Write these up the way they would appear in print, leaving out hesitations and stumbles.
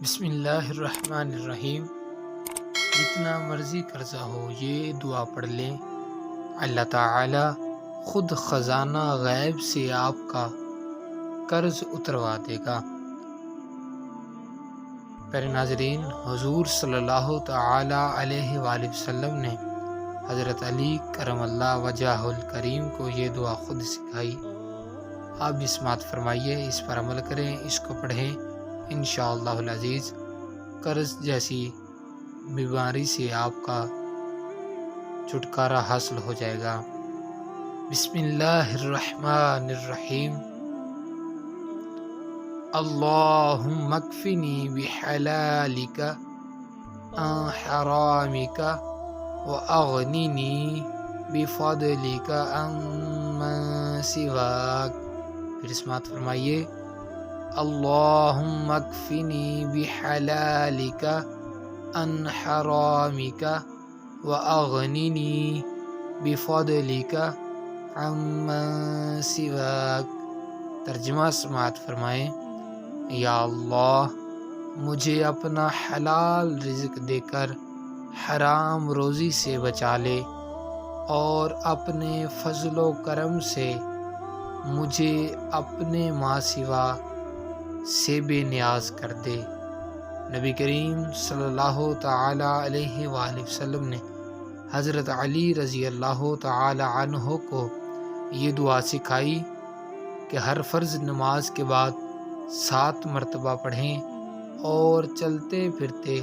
بسم اللہ الرحمن الرحیم۔ جتنا مرضی قرضہ ہو یہ دعا پڑھ لیں، اللہ تعالی خود خزانہ غیب سے آپ کا قرض اتروا دے گا۔ پیارے ناظرین، حضور صلی اللہ تعالی علیہ وآلہ وسلم نے حضرت علی کرم اللہ وجہہ الکریم کو یہ دعا خود سکھائی۔ آپ بھی سماعت فرمائیے، اس پر عمل کریں، اس کو پڑھیں، انشاءاللہ العزیز قرض جیسی بیماری سے آپ کا چھٹکارا حاصل ہو جائے گا۔ بسم اللہ الرحمن الرحیم۔ اللہم اکفنی بحلالک عن حرامک واغننی بفضلک عمن سواک۔ پھر سماعت فرمائیے، اللہم اکفنی بحلالک عن حرامک واغننی بفضلک عمن سواک۔ ترجمہ سماعت فرمائیں، یا اللہ مجھے اپنا حلال رزق دے کر حرام روزی سے بچا لے، اور اپنے فضل و کرم سے مجھے اپنے ماں سوا سے بے نیاز کر دے۔ نبی کریم صلی اللہ تعالی علیہ وآلہ وسلم نے حضرت علی رضی اللہ تعالی عنہ کو یہ دعا سکھائی کہ ہر فرض نماز کے بعد 7 مرتبہ پڑھیں اور چلتے پھرتے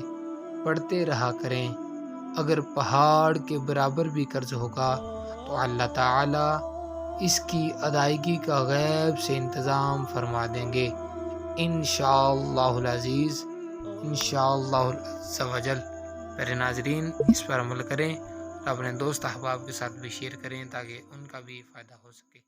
پڑھتے رہا کریں۔ اگر پہاڑ کے برابر بھی قرض ہوگا تو اللہ تعالی اس کی ادائیگی کا غیب سے انتظام فرما دیں گے، انشاءاللہ العزیز، انشاءاللہ عز و جل۔ پیارے ناظرین، اس پر عمل کریں اور اپنے دوست احباب کے ساتھ بھی شیئر کریں تاکہ ان کا بھی فائدہ ہو سکے۔